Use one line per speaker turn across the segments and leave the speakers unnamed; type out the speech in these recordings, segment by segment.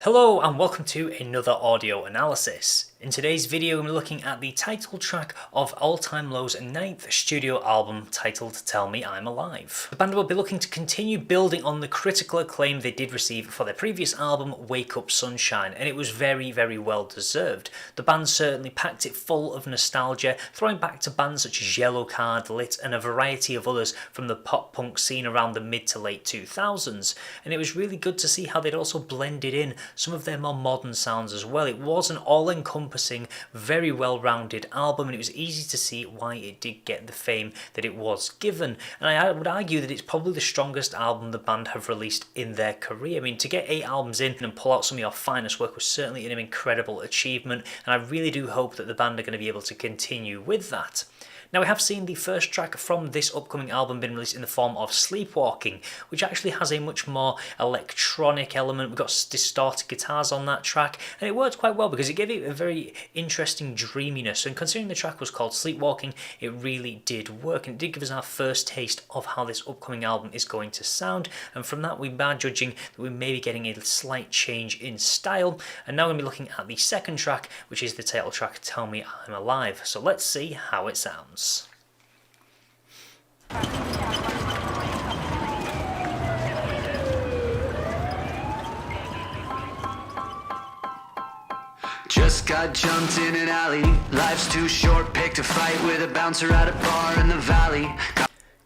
Hello and welcome to another audio analysis. In today's video I'm looking at the title track of All Time Low's 9th studio album titled Tell Me I'm Alive. The band will be looking to continue building on the critical acclaim they did receive for their previous album Wake Up Sunshine, and it was very well deserved. The band certainly packed it full of nostalgia, throwing back to bands such as Yellowcard, Lit and a variety of others from the pop punk scene around the mid to late 2000s, and it was really good to see how they'd also blended in some of their more modern sounds as well. It was an all-encompassing, very well-rounded album, and it was easy to see why it did get the fame that it was given. And I would argue that it's probably the strongest album the band have released in their career. I mean, to get 8 albums in and pull out some of your finest work was certainly an incredible achievement, and I really do hope that the band are going to be able to continue with that. Now, we have seen the first track from this upcoming album been released in the form of Sleepwalking, which actually has a much more electronic element. We've got distorted guitars on that track, and it worked quite well because it gave it a very interesting dreaminess. And considering the track was called Sleepwalking, it really did work, and it did give us our first taste of how this upcoming album is going to sound. And from that, we are judging that we may be getting a slight change in style. And now we're going to be looking at the second track, which is the title track Tell Me I'm Alive. So let's see how it sounds.
Just got jumped in an alley. Life's too short, picked a fight with a bouncer at a bar in the valley.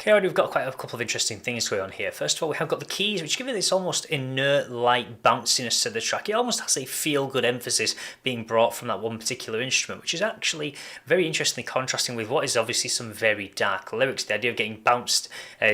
Okay, already we've got quite a couple of interesting things going on here. First of all, we have got the keys, which give it this almost inert, light bounciness to the track. It almost has a feel-good emphasis being brought from that one particular instrument, which is actually very interestingly contrasting with what is obviously some very dark lyrics. The idea of getting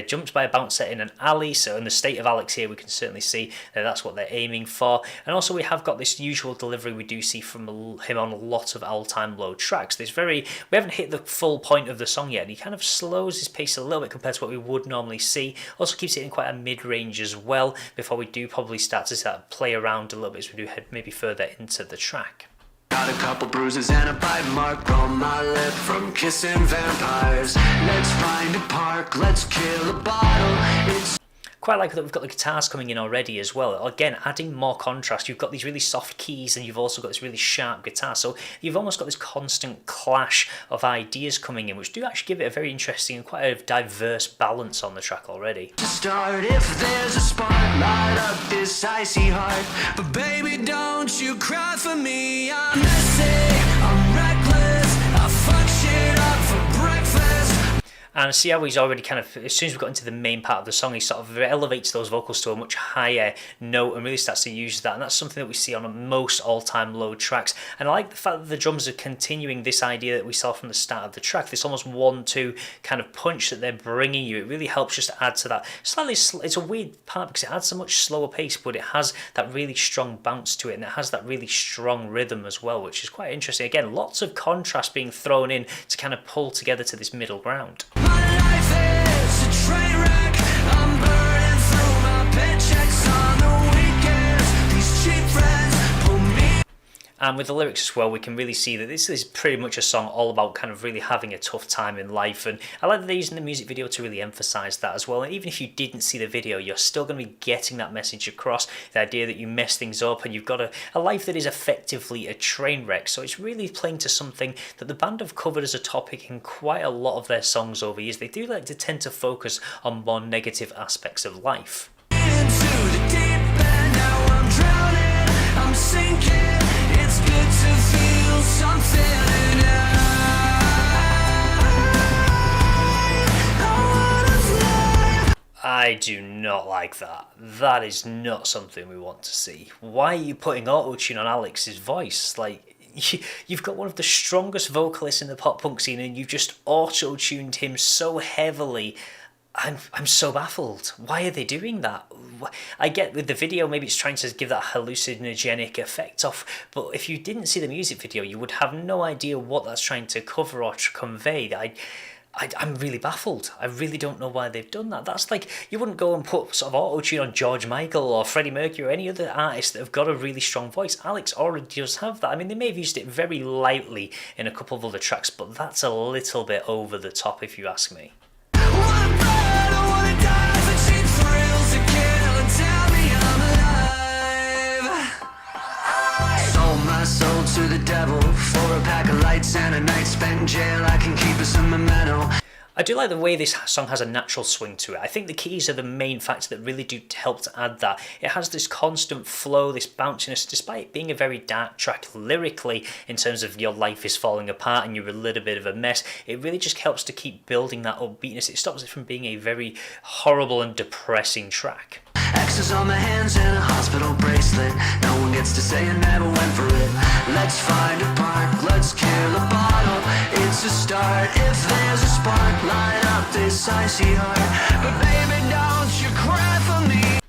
jumped by a bouncer in an alley. So in the state of Alex here, we can certainly see that that's what they're aiming for. And also we have got this usual delivery we do see from him on a lot of All Time Low tracks. We haven't hit the full point of the song yet, and he kind of slows his pace a little bit compared to what we would normally see. Also keeps it in quite a mid-range as well before we do probably start to play around a little bit as we do head maybe further into the track.
Got a couple bruises and a bite mark on my lip from kissing vampires. Let's find a park, let's kill a bottle.
Quite like that we've got the guitars coming in already as well. Again, adding more contrast. You've got these really soft keys and you've also got this really sharp guitar. So you've almost got this constant clash of ideas coming in, which do actually give it a very interesting and quite a diverse balance on the track already.
To start, if there's a spark, light up this icy heart. But baby, don't you cry for me. I'm messy, I'm reckless. I fuck shit up for breakfast.
And see how he's already kind of, as soon as we got into the main part of the song, he sort of elevates those vocals to a much higher note and really starts to use that. And that's something that we see on most all-time low tracks. And I like the fact that the drums are continuing this idea that we saw from the start of the track, this almost 1-2 kind of punch that they're bringing you. It really helps just to add to that. It's a weird part because it adds a much slower pace, but it has that really strong bounce to it, and it has that really strong rhythm as well, which is quite interesting. Again, lots of contrast being thrown in to kind of pull together to this middle ground.
My life is a train wreck. I'm burning through my paychecks on the weekends. These cheap friends pull me.
And with the lyrics as well, we can really see that this is pretty much a song all about kind of really having a tough time in life. And I like that they're using the music video to really emphasise that as well. And even if you didn't see the video, you're still going to be getting that message across. The idea that you mess things up and you've got a life that is effectively a train wreck. So it's really playing to something that the band have covered as a topic in quite a lot of their songs over years. They do like to tend to focus on more negative aspects of life.
Into the deep end, now I'm drowning, I'm sinking. It's good to feel something else.
I do not like that. That is not something we want to see. Why are you putting auto-tune on Alex's voice? Like, you've got one of the strongest vocalists in the pop punk scene and you've just auto-tuned him so heavily. I'm so baffled. Why are they doing that? I get with the video, maybe it's trying to give that hallucinogenic effect off, but if you didn't see the music video, you would have no idea what that's trying to cover or to convey. I'm really baffled. I really don't know why they've done that. That's like, you wouldn't go and put sort of auto-tune on George Michael or Freddie Mercury or any other artist that have got a really strong voice. Alex already does have that. I mean, they may have used it very lightly in a couple of other tracks, but that's a little bit over the top if you ask me.
to the devil. For a pack of lights and a night spent in jail, I can keep us a memento.
I do like the way this song has a natural swing to it. I think the keys are the main factor that really do help to add that. It has this constant flow, this bounciness, despite it being a very dark track lyrically in terms of your life is falling apart and you're a little bit of a mess. It really just helps to keep building that upbeatness. It stops it from being a very horrible and depressing track.
X's on my hands and a hospital bracelet. No one gets to say I never went for it. Let's find a park, let's kill a bottle. It's a start. If there's a spark, light up this icy heart. But baby, don't you cry for me.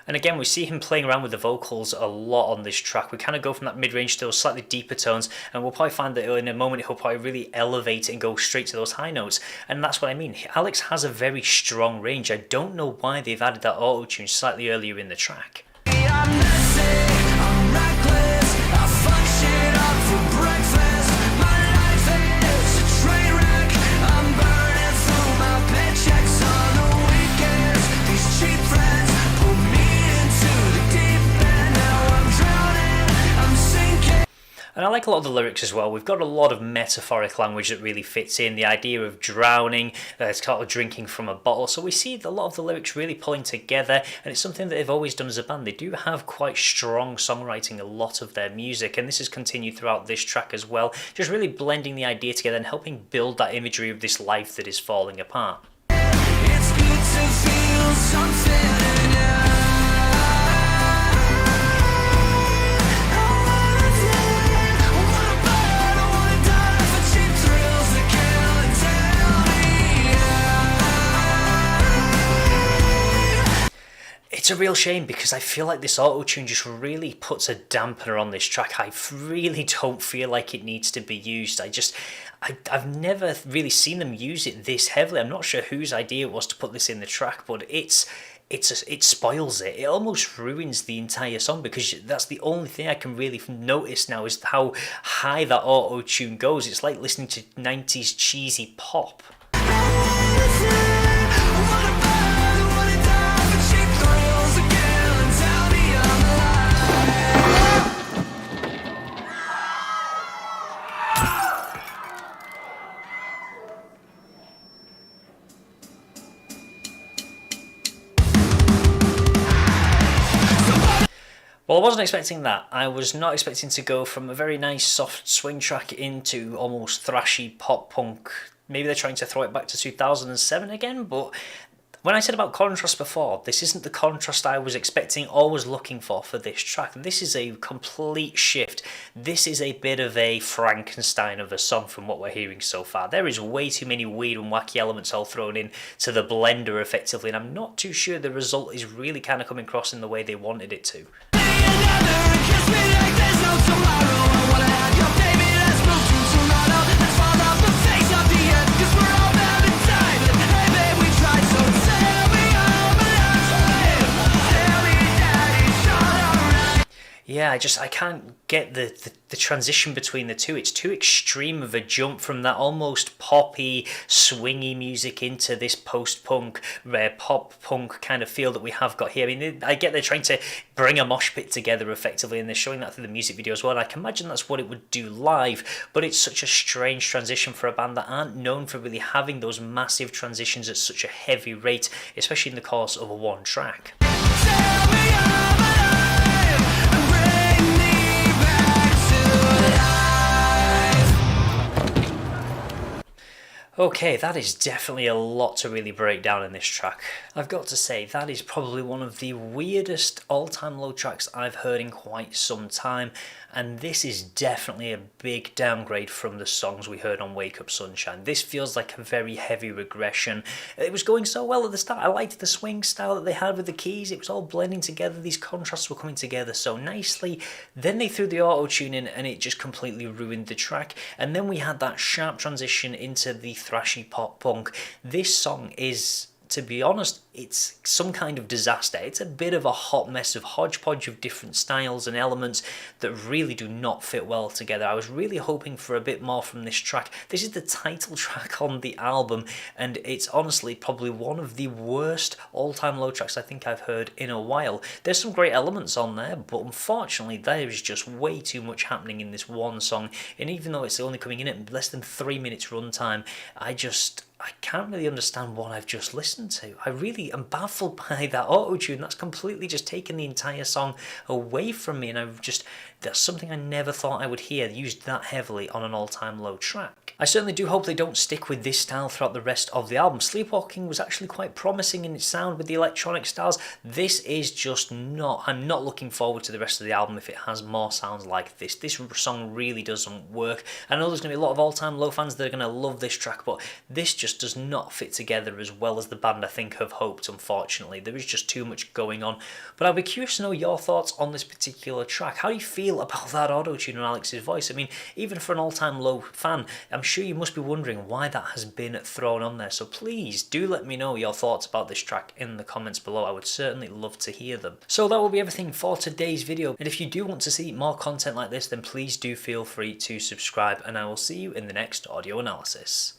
And again, we see him playing around with the vocals a lot on this track. We kind of go from that mid-range to those slightly deeper tones, and we'll probably find that in a moment he'll probably really elevate it and go straight to those high notes. And that's what I mean. Alex has a very strong range. I don't know why they've added that auto-tune slightly earlier in the track.
I'm messy, I'm reckless, I fuck shit up for breakfast. My life is a train wreck. I'm burning through my paychecks on the weekends. These cheap friends pull me into the deep end. Now I'm drowning, I'm sinking.
And I like a lot of the lyrics as well. We've got a lot of metaphoric language that really fits in. The idea of drowning, it's kind of drinking from a bottle. So we see a lot of the lyrics really pulling together, and it's something that they've always done as a band. They do have quite strong songwriting, a lot of their music, and this has continued throughout this track as well. Just really blending the idea together and helping build that imagery of this life that is falling apart.
It's good to feel something again.
It's a real shame because I feel like this auto-tune just really puts a dampener on this track. I really don't feel like it needs to be used. I've never really seen them use it this heavily. I'm not sure whose idea it was to put this in the track, but it spoils it. It almost ruins the entire song because that's the only thing I can really notice now is how high that auto-tune goes. It's like listening to 90s cheesy pop. Well, I wasn't expecting that. I was not expecting to go from a very nice soft swing track into almost thrashy pop punk. Maybe they're trying to throw it back to 2007 again, but when I said about contrast before, this isn't the contrast I was expecting or was looking for this track. This is a complete shift. This is a bit of a Frankenstein of a song from what we're hearing so far. There is way too many weird and wacky elements all thrown in to the blender effectively, and I'm not too sure the result is really kind of coming across in the way they wanted it to. Yeah, I can't get the transition between the two. It's too extreme of a jump from that almost poppy, swingy music into this post-punk, pop-punk kind of feel that we have got here. I mean, I get they're trying to bring a mosh pit together effectively, and they're showing that through the music video as well. And I can imagine that's what it would do live, but it's such a strange transition for a band that aren't known for really having those massive transitions at such a heavy rate, especially in the course of a one track. Okay, that is definitely a lot to really break down in this track. I've got to say, that is probably one of the weirdest all-time low tracks I've heard in quite some time, and this is definitely a big downgrade from the songs we heard on Wake Up Sunshine. This feels like a very heavy regression. It was going so well at the start. I liked the swing style that they had with the keys. It was all blending together. These contrasts were coming together so nicely. Then they threw the auto-tune in and it just completely ruined the track. And then we had that sharp transition into the thrashy pop punk. This song is to be honest, it's some kind of disaster. It's a bit of a hot mess of hodgepodge of different styles and elements that really do not fit well together. I was really hoping for a bit more from this track. This is the title track on the album, and it's honestly probably one of the worst all-time low tracks I think I've heard in a while. There's some great elements on there, but unfortunately there is just way too much happening in this one song, and even though it's only coming in at less than 3 minutes runtime, I can't really understand what I've just listened to. I really am baffled by that auto-tune. That's completely just taken the entire song away from me, and that's something I never thought I would hear used that heavily on an all-time low track. I certainly do hope they don't stick with this style throughout the rest of the album. Sleepwalking was actually quite promising in its sound with the electronic styles. This is just not. I'm not looking forward to the rest of the album if it has more sounds like this. This song really doesn't work. I know there's going to be a lot of all-time low fans that are going to love this track, but this just does not fit together as well as the band I think have hoped, unfortunately. There is just too much going on. But I'd be curious to know your thoughts on this particular track. How do you feel about that auto-tune on Alex's voice? I mean, even for an all-time low fan, I'm sure you must be wondering why that has been thrown on there. So please do let me know your thoughts about this track in the comments below. I would certainly love to hear them. So that will be everything for today's video. And if you do want to see more content like this, then please do feel free to subscribe, and I will see you in the next audio analysis.